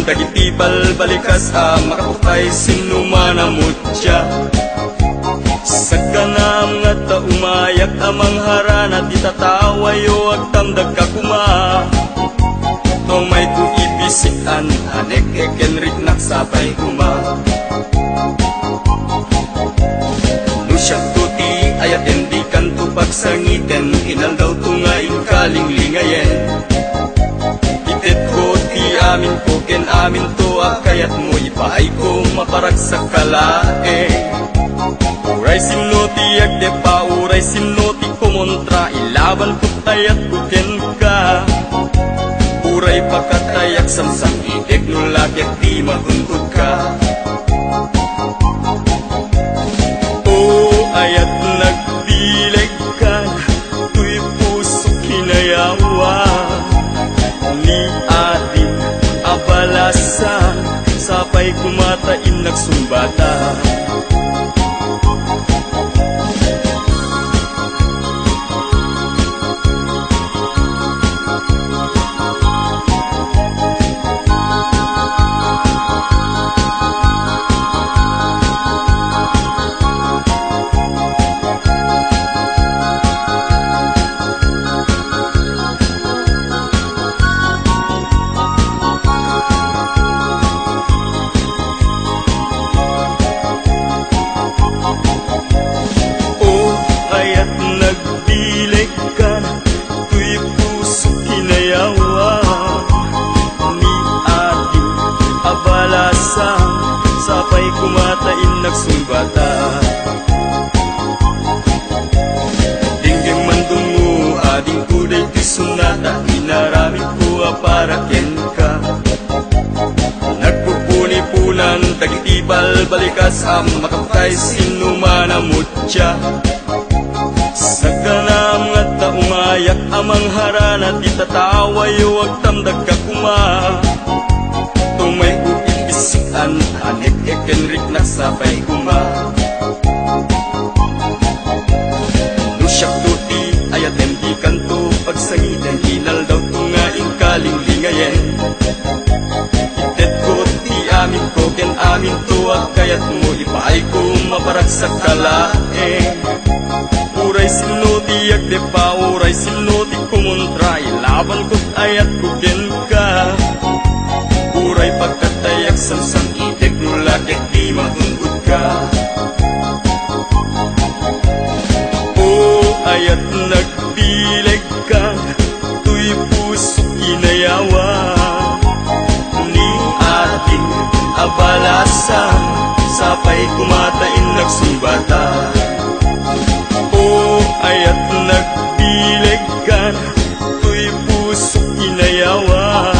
dagiti balbalikas makaputay sinumanamot siya. Saganam nga ta umayak amang harana ti tatawayo agtamdag ka kuma. Tomay ko ibisikan anek ekenrik naksapay kuma. Nusyak tuti ayat endi kanto pagsangiten inal daw tungain kalinglingayen. Itet ko ti amin ko ken amin to akayat mo ipaay ko maparag sa kalae. Uray simno ti agde pa uray simno ti kumontra ilaban ko tayat ko ken ka. Uray pagkatayak samsang itik nulagyak di magungkod ka. O ayat nagbileg ka tuy puso kinayawa ni ating abalasa sapay kumatain nagsumbata. Sapay kumatain nagsumbata. Dinggeng mandong mo ading kuday ti sunata inaramid ko para ken ka. Nagpupuni-punan dagiti balbalikas makaputay sinumanamot siya. Saganam nga ta umayak amang harana ti tatawayo agtamdag ka kuma. Tumay ko ibisikan anek ekenrik naksapay kuma. Nusyak tuti ayat endi kanto pagsangiten inal daw tungain kalinglingayen. Itet ko ti amin ko ken amin to akayat mo ipaay ko maparag sa kalae. Uray simno ti agde pa uray simno ti kumontra ilaban ko ayat ko ken ka. Uray pagkatayak samsang itik nulagyak di magungkod ka. O ayat nagbileg ka tuy puso kinayawa ni ating abalasa sapay kumatain nagsumbata. O ayat nagbileg ka tuy puso kinayawa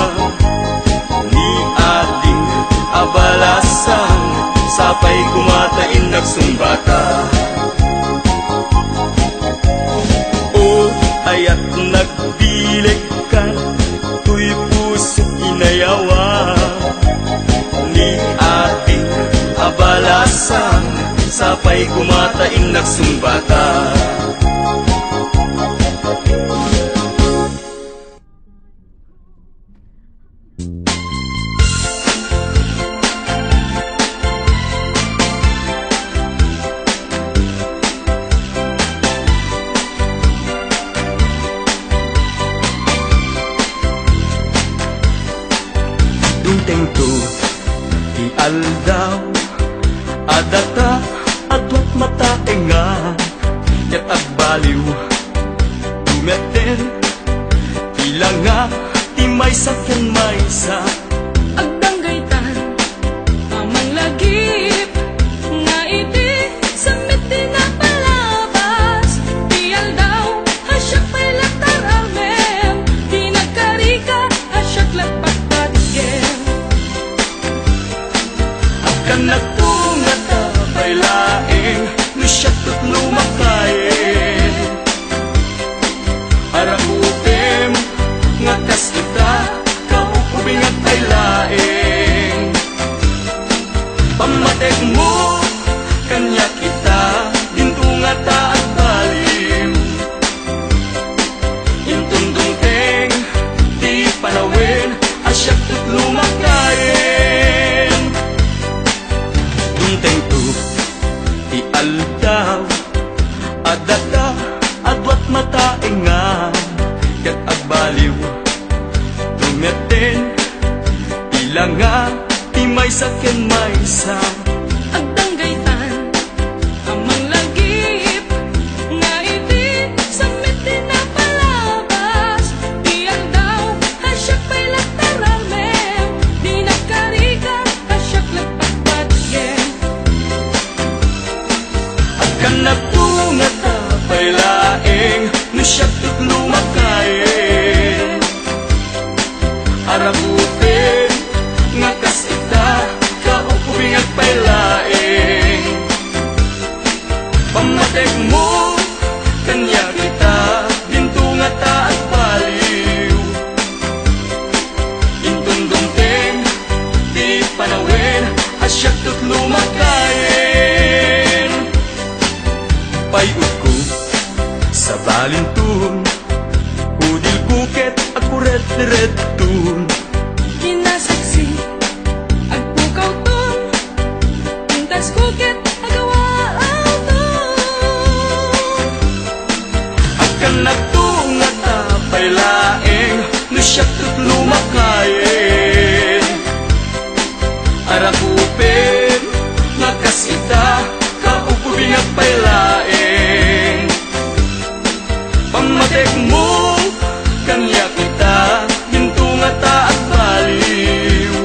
abalasan sapay kumatain nagsumbata. O ayat nagbileg ka tuy puso inayawa ni ating abalasan sapay kumatain nagsumbata. Tengto ti aldaw adata adwat mataenga ket agbaliw tumeten ilanga ti maysa ken maysa agdanggaytan amang lagip nga iti samit ti napalabas ti aldaw hasyak pay lataramem ti nagkarika hasyak lagpagpatigem akan nagtungat aldaw adata adwat mataengan ket agbaliw tumeten ilang nga ti maysa ken maysa Agdanggaytan, amang lagip, nga iti samit din na palabas. Di aldaw, hasyak pa'y lagtaramem, di nagkarika, hasyak lagpagpatyen. at kanagtungat ta pay laeng no siyak tit lumakayen arabutin nga kas ita kaupubing at pay laeng pamatek mo kanya kita ginto nga ta at baliw intundungteng di panawin asyak tit lumakayen payud ko sa balintun udil kuket at kuret tun Kinasaksi, agpukaw ton, pintas kuket, agawaan ton. akan nagtungat ta pay laeng no siyak tit lumakayen arakupin nga kas ita kaupubing at pay laeng pamatek mo kanya kita ginto nga ta at baliw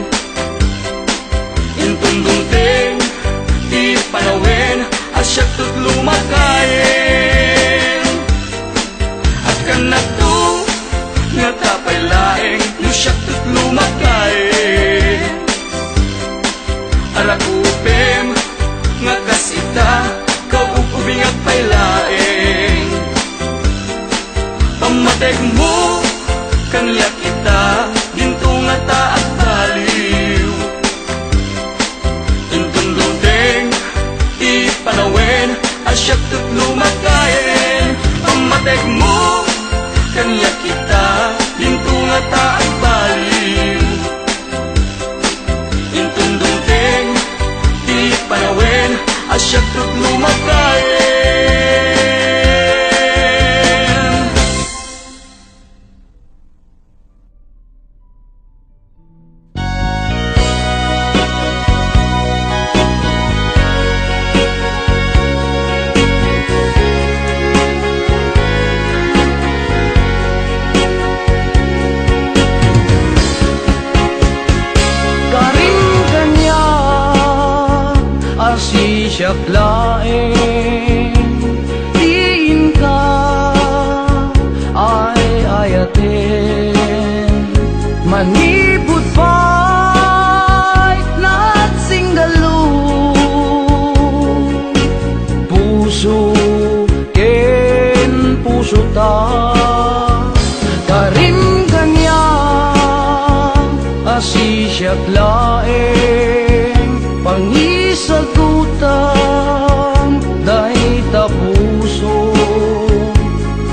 intundungteng di panawin asyak tit lumakayen at kanagto nga ta pay laeng no siyak tit lumakayen arakupem nga kas ita kaupubing at pay laeng pamatek mo kanya kita ginto nga ta at baliw intundungteng di panawin asyak tit lumakayen pamatek mo kanya kita ginto nga ta at baliw intundungteng di panawin asyak tit lumakayen siyak laeng diin ka ay ayaten manipud pa'y nagsinggalu puso ken puso ta karim kanya asisyak laeng pangisagutan dahi tapuso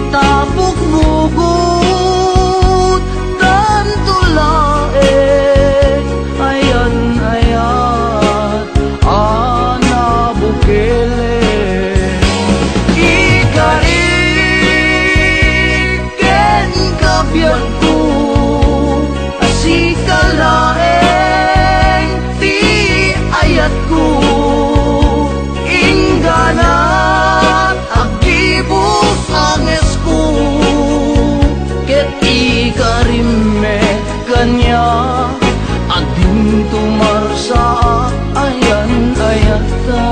tapok bugot tanto laeng ayan ayat anabukele ikariken kabyat ko asikalaeng ti ayat ko ingganat agibus anges ko ket ikarimme kanya ading tumarsa ayan ayata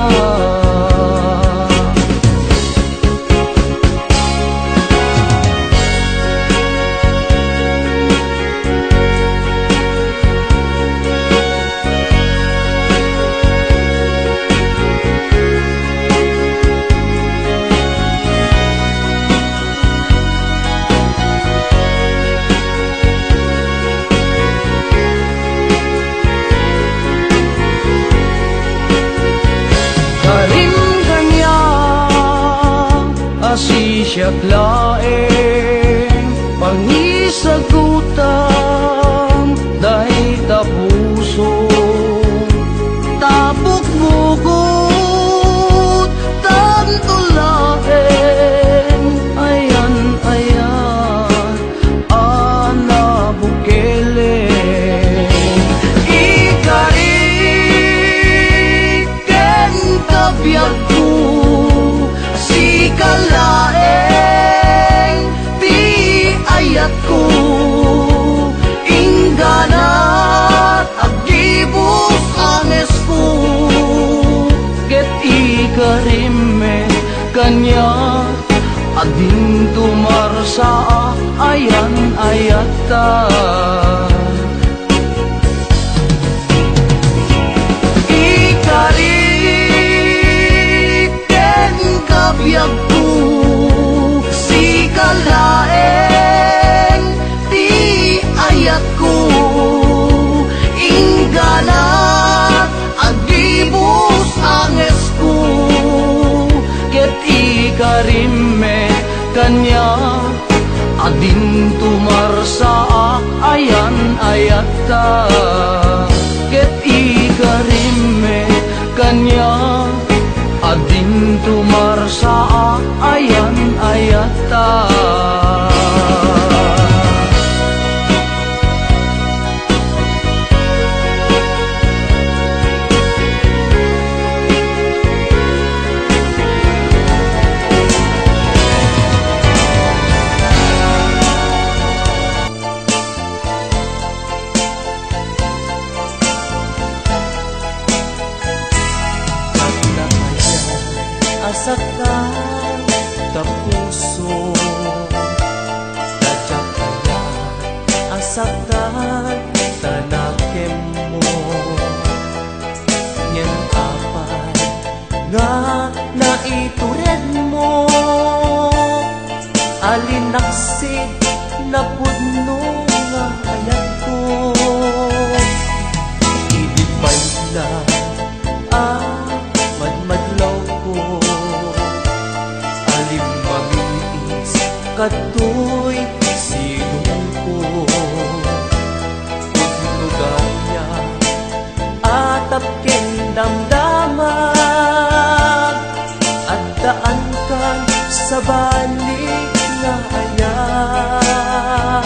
siyak laeng pangisagutan dahi tapuso tapok bugot tan karime kanya ading tumarsa ayan ayata ikariken kabyag ko si kalaeng ti ayat ko ingana agibus anges ko ket ikarime kanya ading tumarsa ayan ayata ket ikarime kanya ading tumarsa ayan ayata asaktan ta puso sadya kaya asaktan ta nakem mo nyen apan nga naitured mo alinaksid na pudno nga ayat ko ibig lang madmadlaw ko katoy sinong ko Pagnugaya atap ken damdaman at daan kan sa balik nga ayan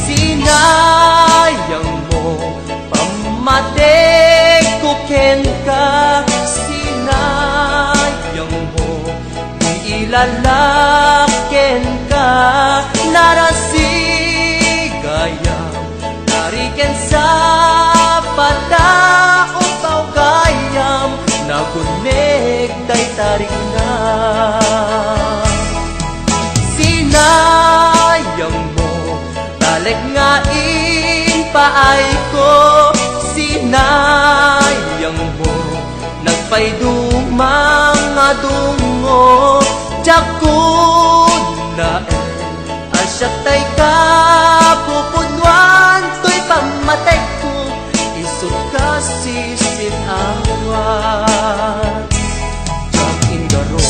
sinayang mo pamatek ko ken ka sinayang mo di ilalaken ka narasigayam nariken sa patao tao gayam nagunek day tarik na sinayang mo talek nga paay ko sinayang mo nagpaydumang adungo jakun na asyak tay ka pupunwan to'y pamatek ko isot ka sisinawan jak ingaro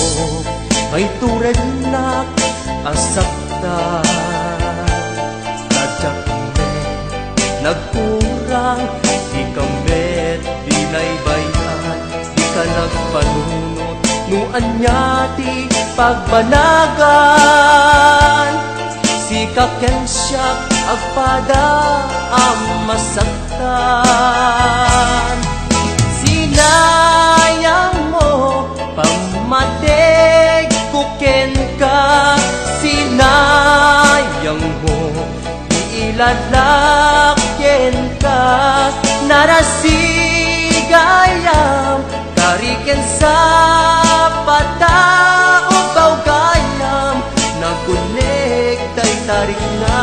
may tured na asakta sadyak me nagkurang di kamet di naibayan di ka nagpanunot nuan niya ti pagbanagan si kakensyak agpada ang masaktan sinayang mo pamatek kuken ka sinayang mo iilalakyen ka narasigayam kariken sa patao tao gayam nagkunek tay tarik na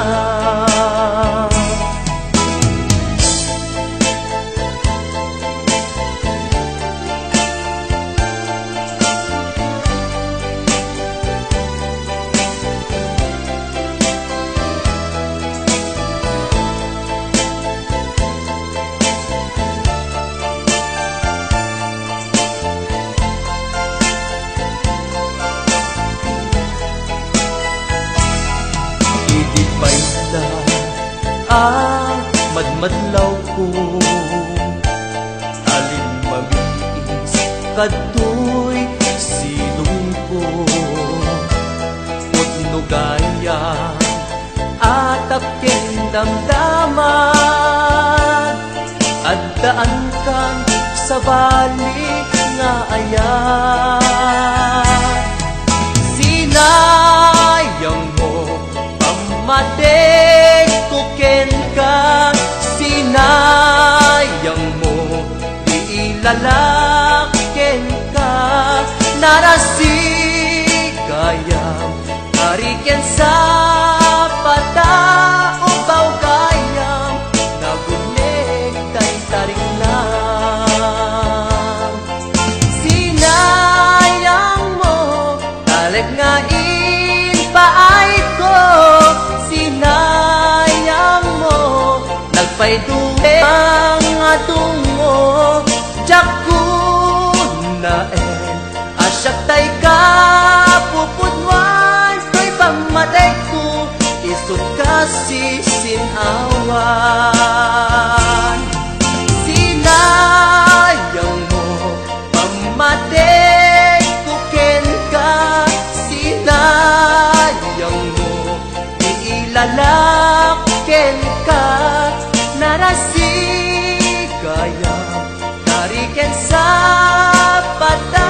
madmadlaw ko alin mamiis kadtoy silong ko pagnugaya atap ken damdaman at daan kan sa balik nga ayan sinayang mo pamatek kuken ka sinayang mo di ilalakyen ka ken sa pata ubaw gayam nagunek tay tarik lang sinayang mo talag nga paay ko sinayang mo nagpayduwe ang atungo jaku naen asyak tay ka pupudwan so'y pamatay ko isot kasi sinawan sinayang mo pamatay ko ken ka sinayang mo iilalaken ka narasigayang tariken sa pata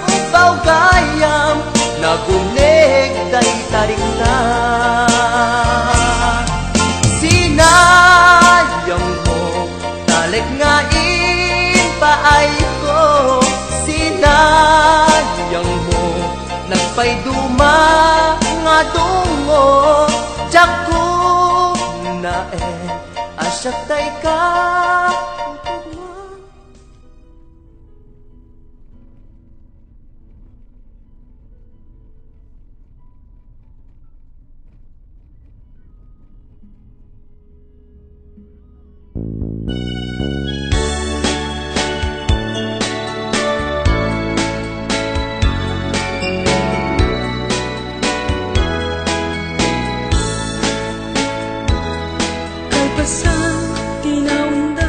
ubaw gayam nagunig day tarik na sinayang mo talig nga paay ko sinayang mo nagpayduma nga dungo jaku naen asyak tay ka Kalpasan, tinaunda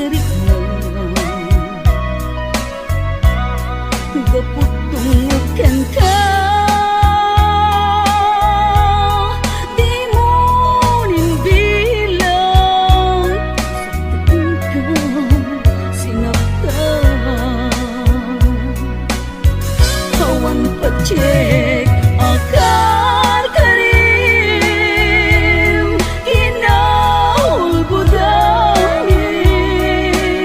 diri na Gaputungkan ka Di mo nimbilang Ikaw sinaktan Hawan pa-check akar karim Kinahulbudangin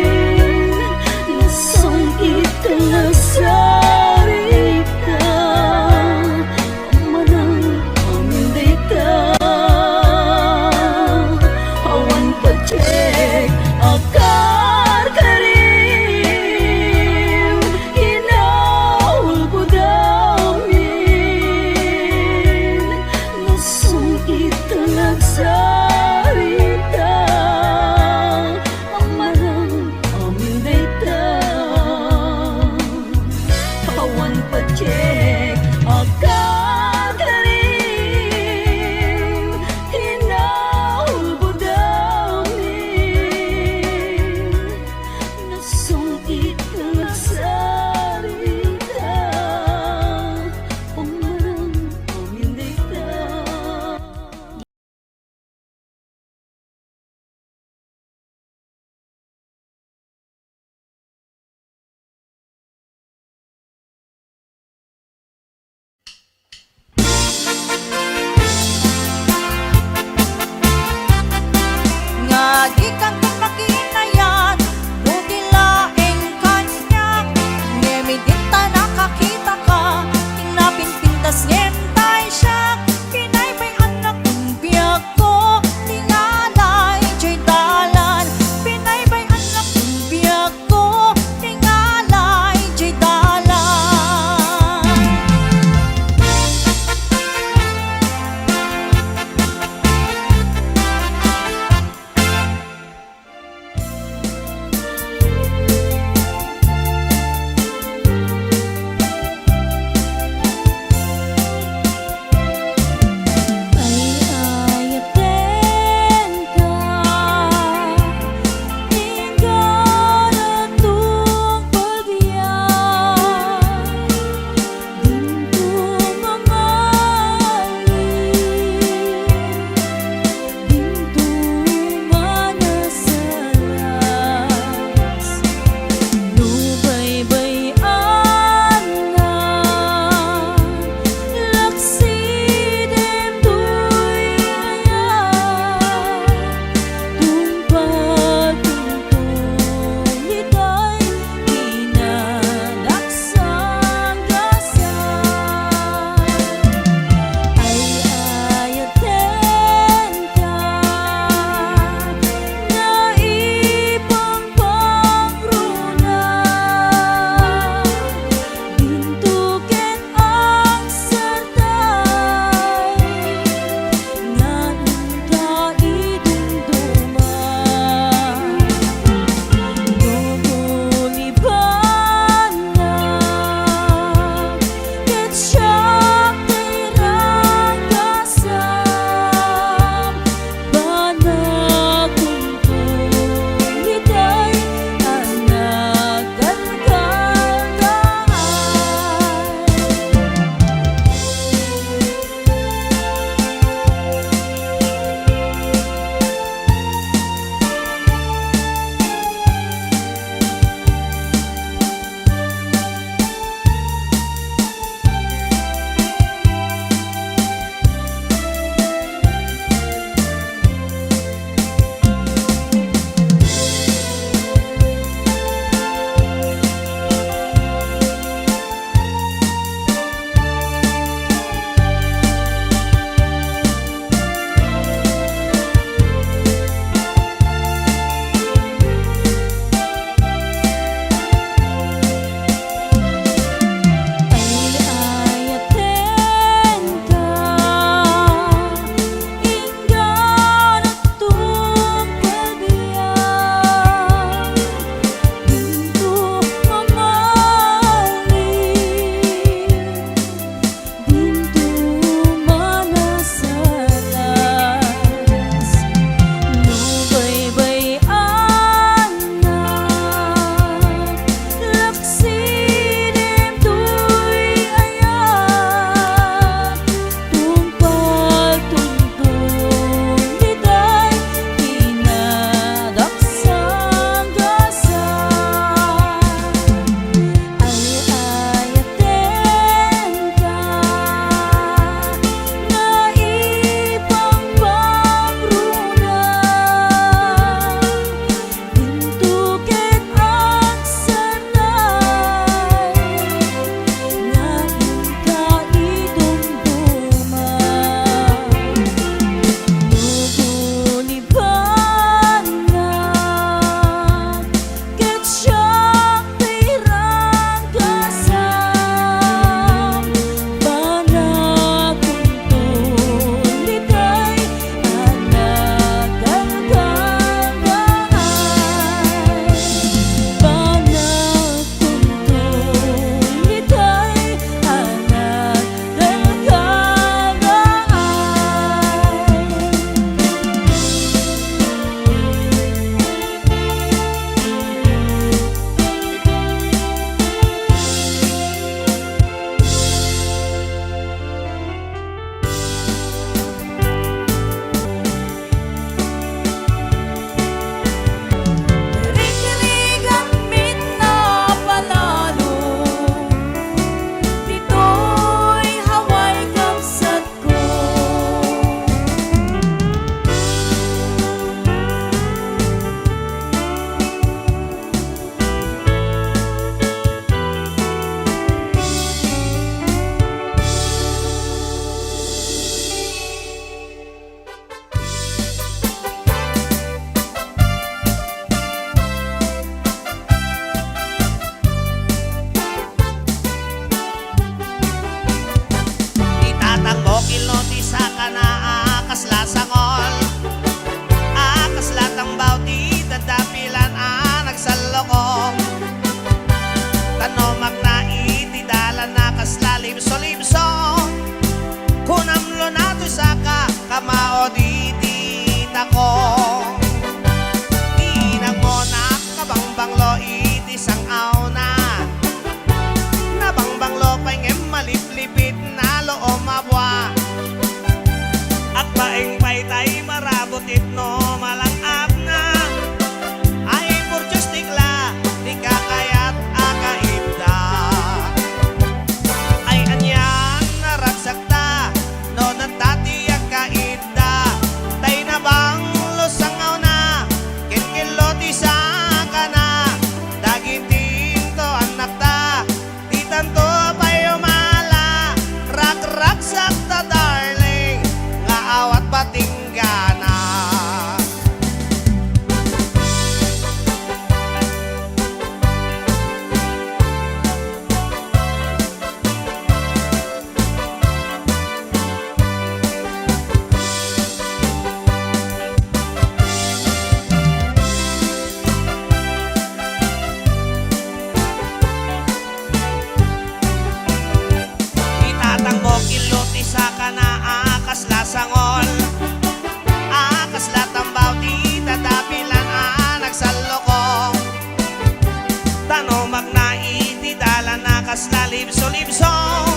kas lalibso-libsong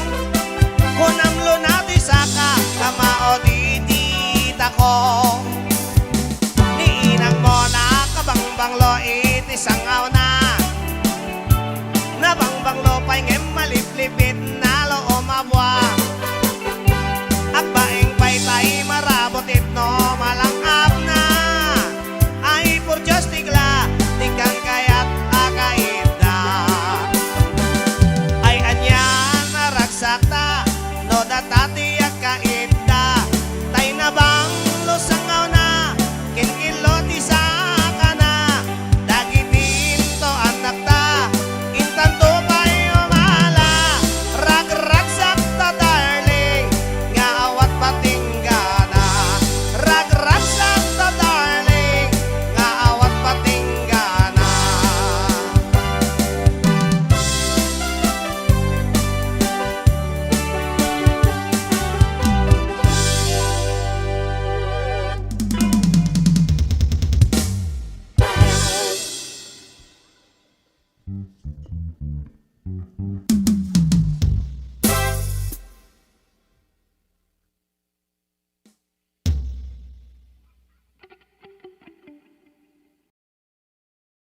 kunamlo na ti saka kamao di tita ko ni inang mo na kabangbanglo iti sangaw na nabangbanglo pa'y ngem maliplipit na lo umabwa akbaing pa'y tay marabot itno malangap na ay por Diyos tigla tigkang kayat akaida ay anyan naragsata no datati akaida tay nabang lusangaw na kinkilo ti saka na dagitin to anak ta intan to kayo mala ragragsak ta darling nga awat patinggana ragragsak ta darling nga awat patinggana